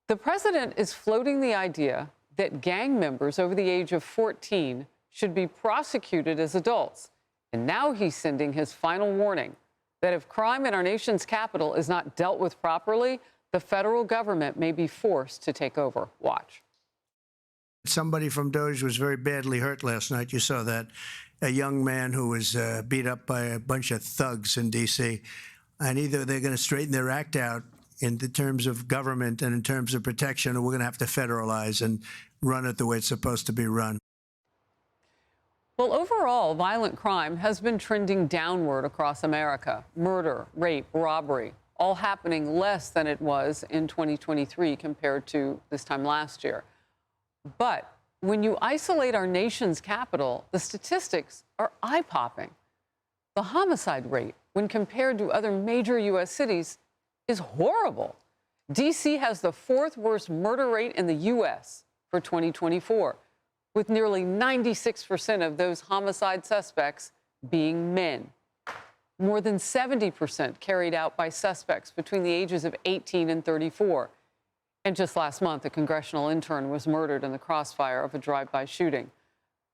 The president is floating the idea that gang members over the age of 14 should be prosecuted as adults. And now he's sending his final warning that if crime in our nation's capital is not dealt with properly, the federal government may be forced to take over. Watch. Somebody from DOGE was very badly hurt last night. You saw that. A young man who was beat up by a bunch of thugs in D.C. And either they're going to straighten their act out in the terms of government and in terms of protection, or we're going to have to federalize and run it the way it's supposed to be run. Well, overall, violent crime has been trending downward across America. Murder, rape, robbery, all happening less than it was in 2023 compared to this time last year. But when you isolate our nation's capital, the statistics are eye-popping. The homicide rate, when compared to other major U.S. cities, is horrible. D.C. has the fourth worst murder rate in the U.S. for 2024, with nearly 96% of those homicide suspects being men. More than 70% carried out by suspects between the ages of 18 and 34. And just last month, a congressional intern was murdered in the crossfire of a drive-by shooting.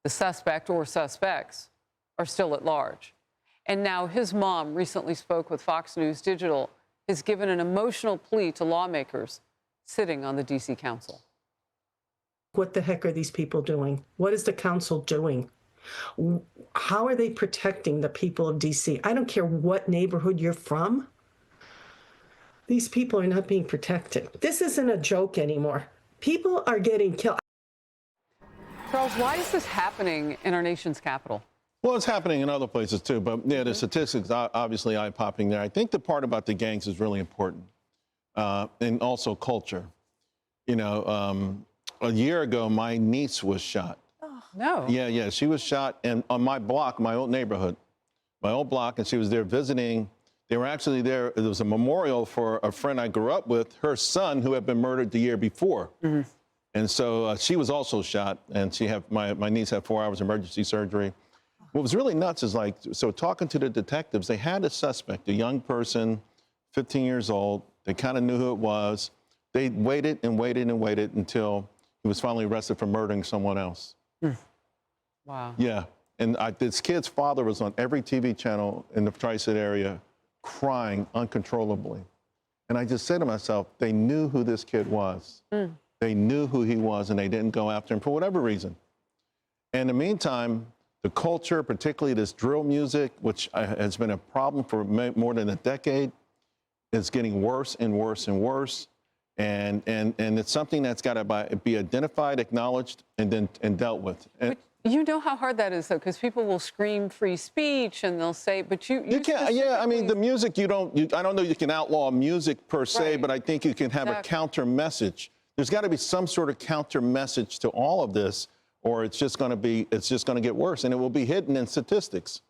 The suspect or suspects are still at large. And now his mom recently spoke with Fox News Digital, has given an emotional plea to lawmakers sitting on the D.C. Council. What the heck are these people doing? What is the council doing? How are they protecting the people of D.C.? I don't care what neighborhood you're from. These people are not being protected. This isn't a joke anymore. People are getting killed. Charles, why is this happening in our nation's capital? Well, it's happening in other places, too. But, yeah, the statistics are obviously eye-popping there. I think the part about the gangs is really important, and also culture. You know, a year ago, my niece was shot. Oh, no. Yeah. She was shot on my block, my old neighborhood, my old block, and she was there visiting. They were actually there. There was a memorial for a friend I grew up with, her son, who had been murdered the year before. Mm-hmm. And so she was also shot, and my niece had 4 hours emergency surgery. What was really nuts is, so talking to the detectives, they had a suspect, a young person, 15 years old. They kind of knew who it was. They waited and waited and waited until he was finally arrested for murdering someone else. Wow. Yeah. And this kid's father was on every TV channel in the Tri-State area crying uncontrollably. And I just said to myself, they knew who this kid was. They knew who he was, and they didn't go after him for whatever reason. In the meantime, the culture, particularly this drill music, which has been a problem for more than a decade, is getting worse and worse and worse. And it's something that's got to be identified, acknowledged, and dealt with. And you know how hard that is, though, because people will scream free speech and they'll say, but you can't. Yeah, I mean, the music, I don't know you can outlaw music per se, but I think you can have a counter message. There's got to be some sort of counter message to all of this, or it's just going to get worse, and it will be hidden in statistics.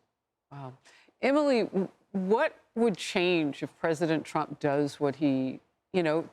Wow. Emily, what would change if President Trump does what he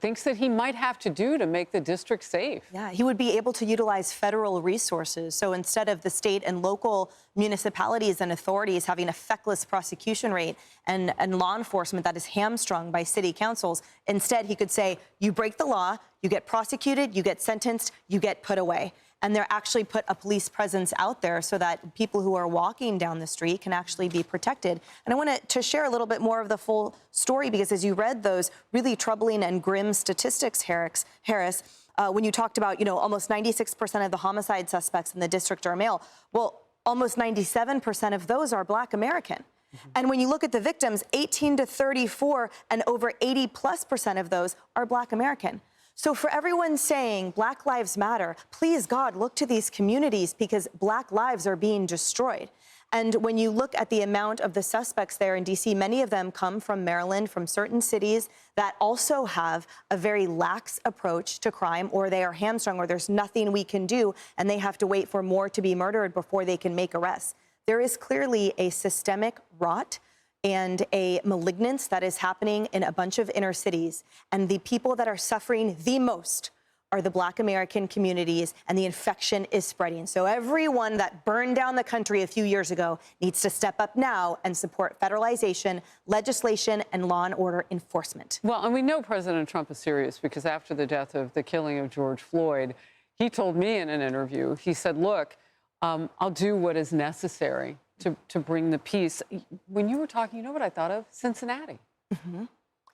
thinks that he might have to do to make the district safe? Yeah, he would be able to utilize federal resources. So instead of the state and local municipalities and authorities having a feckless prosecution rate and law enforcement that is hamstrung by city councils, instead he could say, you break the law, you get prosecuted, you get sentenced, you get put away. And they're actually put a police presence out there so that people who are walking down the street can actually be protected. And I wanted to share a little bit more of the full story, because as you read those really troubling and grim statistics, Harris, when you talked about, almost 96% of the homicide suspects in the district are male, well, almost 97% of those are Black American. And when you look at the victims, 18 to 34 and over 80+% of those are Black American. So for everyone saying Black Lives Matter, please, God, look to these communities, because Black lives are being destroyed. And when you look at the amount of the suspects there in D.C., many of them come from Maryland, from certain cities that also have a very lax approach to crime, or they are hamstrung, or there's nothing we can do, and they have to wait for more to be murdered before they can make arrests. There is clearly a systemic rot and a malignance that is happening in a bunch of inner cities. And the people that are suffering the most are the Black American communities, and the infection is spreading. So everyone that burned down the country a few years ago needs to step up now and support federalization, legislation, and law and order enforcement. Well, and we know President Trump is serious because after the death of the killing of George Floyd, he told me in an interview, he said, look, I'll do what is necessary to bring the peace. When you were talking, you know what I thought of? Cincinnati. Mm-hmm.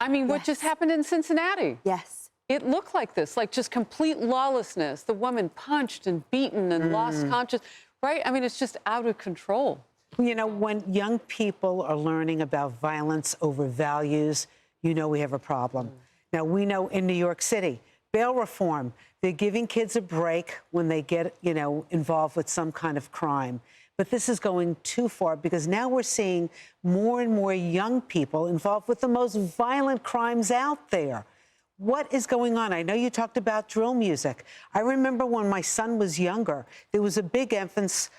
I mean, what just happened in Cincinnati? Yes. It looked like this, like just complete lawlessness. The woman punched and beaten and lost consciousness, right? I mean, it's just out of control. You know, when young people are learning about violence over values, you know we have a problem. Now, we know in New York City, bail reform, they're giving kids a break when they get, you know, involved with some kind of crime. But this is going too far because now we're seeing more and more young people involved with the most violent crimes out there. What is going on? I know you talked about drill music. I remember when my son was younger, there was a big effort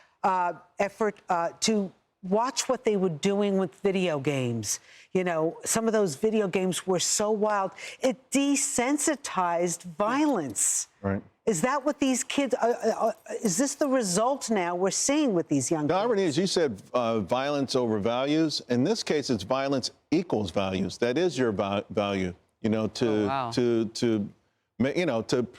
to watch what they were doing with video games. You know, some of those video games were so wild. It desensitized violence. Right. Is that what these kids, is this the result now we're seeing with these young The kids? irony is you said violence over values. In this case, it's violence equals values. That is your value, you know, to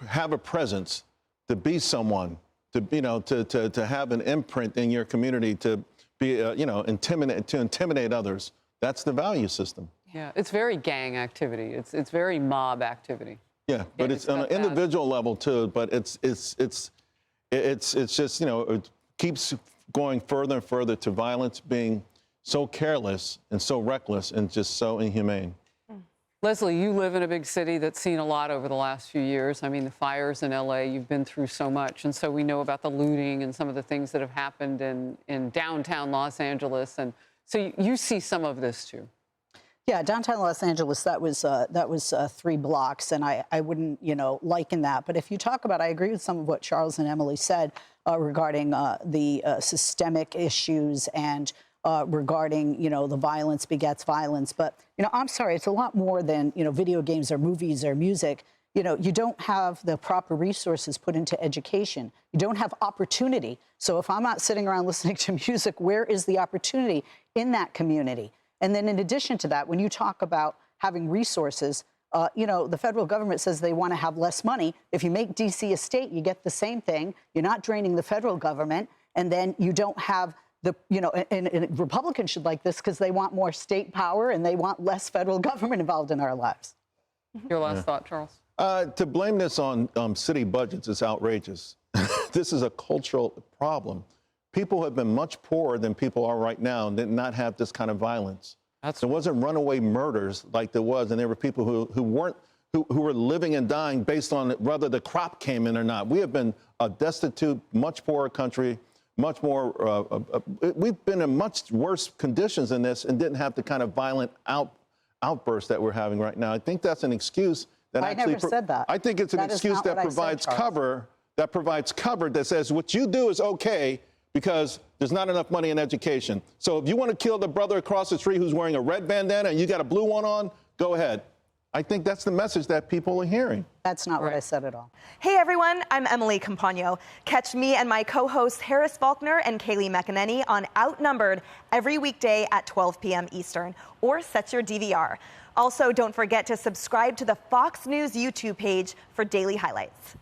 have a presence, to be someone, to have an imprint in your community, to be, intimidate others. That's the value system. Yeah, it's very gang activity. It's very mob activity. Yeah, but it's on an individual level too. But it's just, you know, it keeps going further and further to violence being so careless and so reckless and just so inhumane. Leslie, you live in a big city that's seen a lot over the last few years. I mean, the fires in LA, you've been through so much. And so we know about the looting and some of the things that have happened in downtown Los Angeles. And so you see some of this too. Yeah, downtown Los Angeles, that was 3 blocks, and I wouldn't, you know, liken that. But if you talk about, I agree with some of what Charles and Emily said regarding the systemic issues and regarding, you know, the violence begets violence. But, you know, I'm sorry, it's a lot more than, you know, video games or movies or music. You know, you don't have the proper resources put into education. You don't have opportunity. So if I'm not sitting around listening to music, where is the opportunity in that community? And then in addition to that, when you talk about having resources, you know, the federal government says they want to have less money. If you make D.C. a state, you get the same thing. You're not draining the federal government. And then you don't have the, you know, and Republicans should like this because they want more state power and they want less federal government involved in our lives. Your last thought, Charles? To blame this on city budgets is outrageous. This is a cultural problem. People have been much poorer than people are right now and did not have this kind of violence. There wasn't runaway murders like there was, and there were people who were living and dying based on whether the crop came in or not. We have been a destitute, much poorer country, much more. We've been in much worse conditions than this and didn't have the kind of violent outbursts that we're having right now. I think that's an excuse that I never said that. I think it's an excuse that provides cover. That provides cover that says what you do is okay because there's not enough money in education. So if you want to kill the brother across the street who's wearing a red bandana and you got a blue one on, go ahead. I think that's the message that people are hearing. That's not what I said at all. Hey, everyone. I'm Emily Campagno. Catch me and my co-hosts Harris Faulkner and Kaylee McEnany on Outnumbered every weekday at 12 p.m. Eastern, or set your DVR. Also, don't forget to subscribe to the Fox News YouTube page for daily highlights.